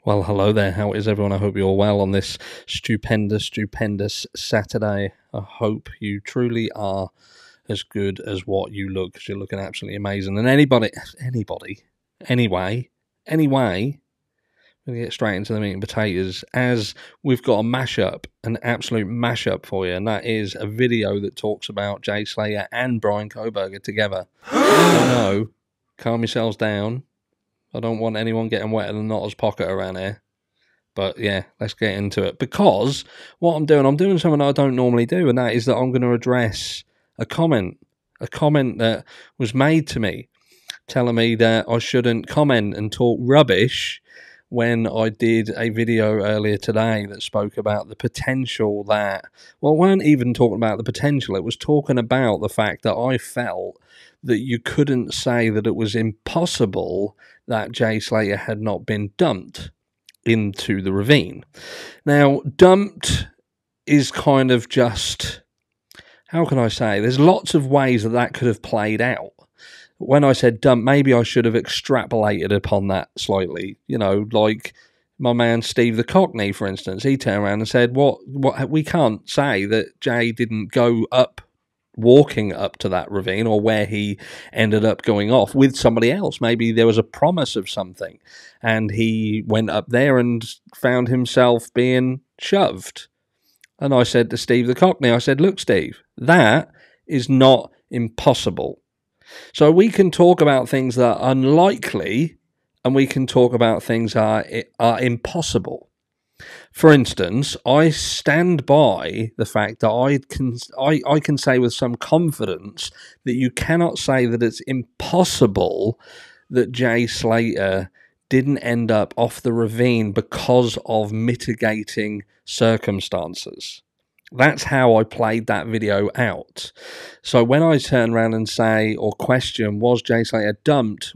Well, hello there. How is everyone? I hope you're well on this stupendous Saturday. I hope you truly are as good as what you look, because you're looking absolutely amazing. And anyway, we're going to get straight into the meat and potatoes, as we've got a mashup, an absolute mashup for you, and that is a video that talks about Jay Slater and Bryan Kohberger together. No, calm yourselves down. I don't want anyone getting wetter than Notter's pocket around here. But yeah, let's get into it. Because what I'm doing something I don't normally do, and that is that I'm going to address a comment that was made to me, telling me that I shouldn't comment and talk rubbish when I did a video earlier today that spoke about the potential that, well, it weren't even talking about the potential, it was talking about the fact that I felt that you couldn't say that it was impossible that Jay Slater had not been dumped into the ravine. Now, dumped is kind of just, how can I say, there's lots of ways that could have played out. When I said dump, maybe I should have extrapolated upon that slightly. You know, like my man Steve the Cockney, for instance, he turned around and said, what we can't say that Jay didn't go up, walking up to that ravine, or where he ended up going off with somebody else. Maybe there was a promise of something and he went up there and found himself being shoved. And I said to Steve the Cockney, I said, look, Steve, that is not impossible. So we can talk about things that are unlikely, and we can talk about things that are impossible. For instance, I stand by the fact that I can say with some confidence that you cannot say that it's impossible that Jay Slater didn't end up off the ravine because of mitigating circumstances. That's how I played that video out. So when I turn around and say, or question, was Jay Slater dumped?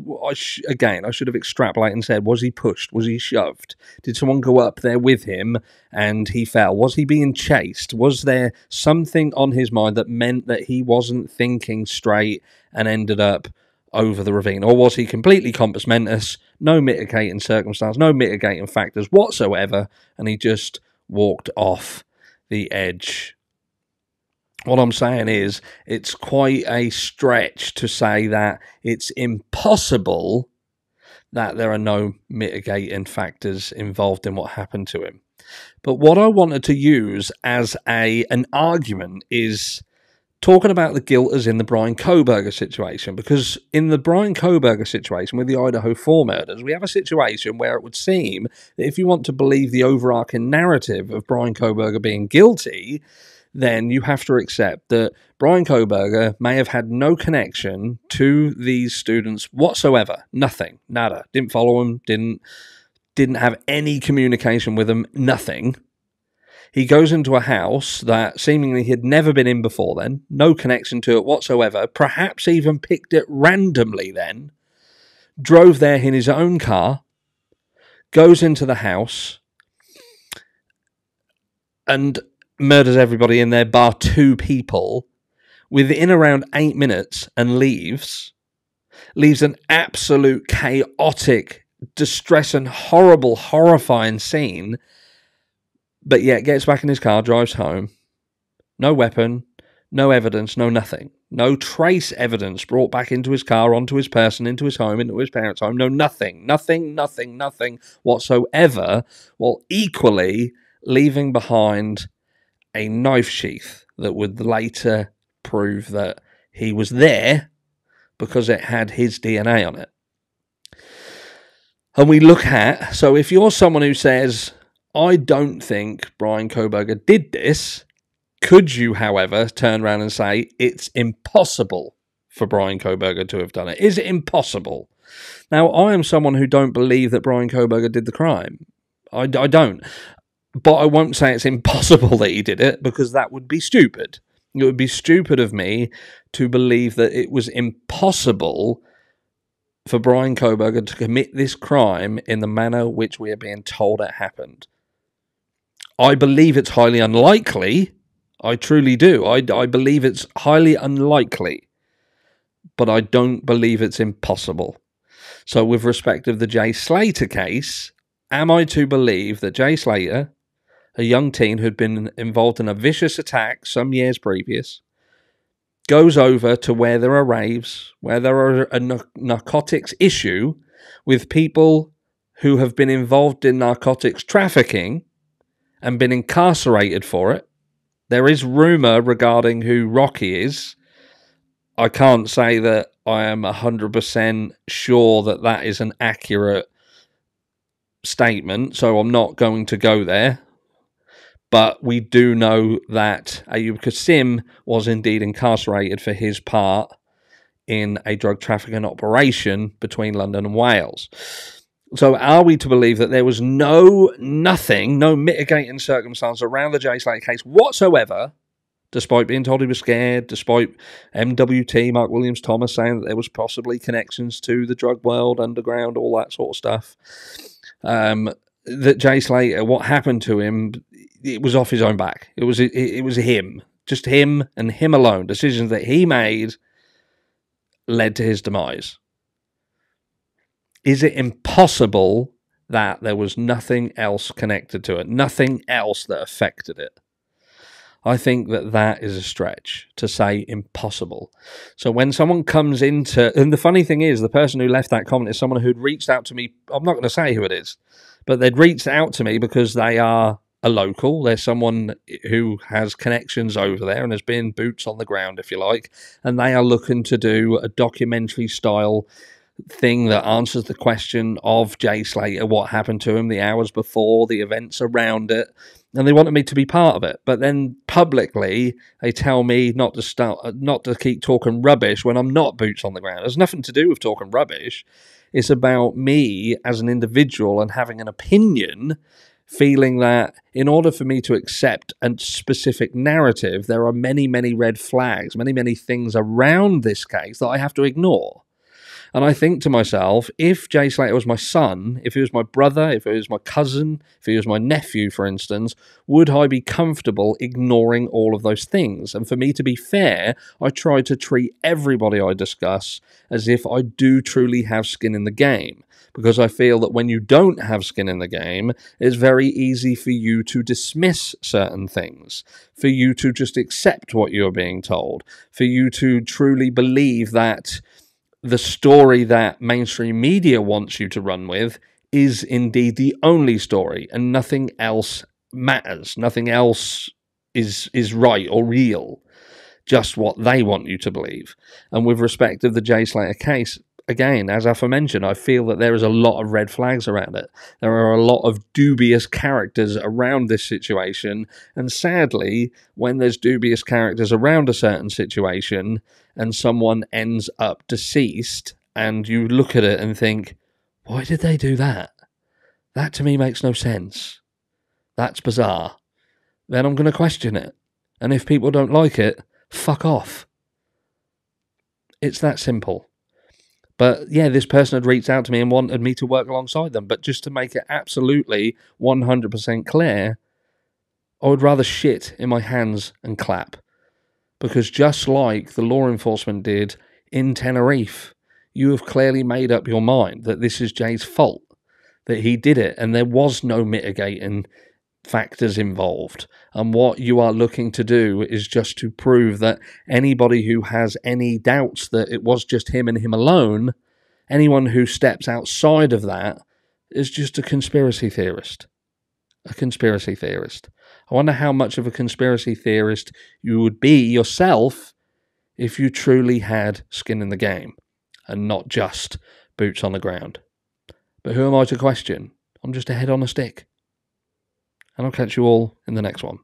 Again, I should have extrapolated and said, was he pushed? Was he shoved? Did someone go up there with him and he fell? Was he being chased? Was there something on his mind that meant that he wasn't thinking straight and ended up over the ravine? Or was he completely compos mentis, no mitigating circumstance, no mitigating factors whatsoever, and he just walked off the edge? What I'm saying is, it's quite a stretch to say that it's impossible that there are no mitigating factors involved in what happened to him. But what I wanted to use as an argument is talking about the guilt as in the Bryan Kohberger situation, because in the Bryan Kohberger situation with the Idaho 4 murders, we have a situation where it would seem that if you want to believe the overarching narrative of Bryan Kohberger being guilty, then you have to accept that Bryan Kohberger may have had no connection to these students whatsoever. Nothing. Nada. Didn't follow them, didn't have any communication with them, nothing. He goes into a house that seemingly he had never been in before then, no connection to it whatsoever, perhaps even picked it randomly then, drove there in his own car, goes into the house, and murders everybody in there bar 2 people within around 8 minutes, and leaves an absolute chaotic, distressing, horrible, horrifying scene. But yet gets back in his car, drives home. No weapon, no evidence, no nothing. No trace evidence brought back into his car, onto his person, into his home, into his parents' home. No nothing whatsoever. While equally leaving behind a knife sheath that would later prove that he was there because it had his DNA on it. And we look at, so if you're someone who says, I don't think Bryan Kohberger did this, could you, however, turn around and say it's impossible for Bryan Kohberger to have done it? Is it impossible? Now, I am someone who don't believe that Bryan Kohberger did the crime. I don't. But I won't say it's impossible that he did it, because that would be stupid. It would be stupid of me to believe that it was impossible for Bryan Kohberger to commit this crime in the manner which we are being told it happened. I believe it's highly unlikely. I truly do. I believe it's highly unlikely. But I don't believe it's impossible. So with respect of the Jay Slater case, Am I to believe that Jay Slater, a young teen who'd been involved in a vicious attack some years previous, goes over to where there are raves, where there are a narcotics issue with people who have been involved in narcotics trafficking and been incarcerated for it? There is rumour regarding who Rocky is. I can't say that I am 100% sure that that is an accurate statement, so I'm not going to go there. But we do know that Ayub Qasim was indeed incarcerated for his part in a drug trafficking operation between London and Wales. So are we to believe that there was no mitigating circumstance around the Jay Slater case whatsoever, despite being told he was scared, despite MWT, Mark Williams Thomas, saying that there was possibly connections to the drug world, underground, all that sort of stuff? That Jay Slater, what happened to him, it was off his own back. It was him, just him and him alone. Decisions that he made led to his demise. Is it impossible that there was nothing else connected to it, nothing else that affected it? I think that that is a stretch to say impossible. So when someone comes into, and the funny thing is, the person who left that comment is someone who'd reached out to me. I'm not going to say who it is, but they'd reached out to me because they are a local. They're someone who has connections over there and has been boots on the ground, if you like, and they are looking to do a documentary style thing that answers the question of Jay Slater, what happened to him, the hours before, the events around it, and they wanted me to be part of it. But then publicly, they tell me not to keep talking rubbish when I'm not boots on the ground. It has nothing to do with talking rubbish. It's about me as an individual and having an opinion, feeling that in order for me to accept a specific narrative, there are many, many red flags, many, many things around this case that I have to ignore. And I think to myself, if Jay Slater was my son, if he was my brother, if he was my cousin, if he was my nephew, for instance, would I be comfortable ignoring all of those things? And for me to be fair, I try to treat everybody I discuss as if I do truly have skin in the game. Because I feel that when you don't have skin in the game, it's very easy for you to dismiss certain things, for you to just accept what you're being told, for you to truly believe that the story that mainstream media wants you to run with is indeed the only story, and nothing else matters. Nothing else is right or real, just what they want you to believe. And with respect to the Jay Slater case, again, as aforementioned, I feel that there is a lot of red flags around it. There are a lot of dubious characters around this situation, and sadly, when there's dubious characters around a certain situation and someone ends up deceased, and you look at it and think, why did they do that? That to me makes no sense. That's bizarre. Then I'm going to question it. And if people don't like it, fuck off. It's that simple. But yeah, this person had reached out to me and wanted me to work alongside them. But just to make it absolutely 100% clear, I would rather shit in my hands and clap. Because just like the law enforcement did in Tenerife, you have clearly made up your mind that this is Jay's fault, that he did it, and there was no mitigating factors involved. And what you are looking to do is just to prove that anybody who has any doubts that it was just him and him alone, anyone who steps outside of that is just a conspiracy theorist. A conspiracy theorist. I wonder how much of a conspiracy theorist you would be yourself if you truly had skin in the game and not just boots on the ground. But who am I to question? I'm just a head on a stick. And I'll catch you all in the next one.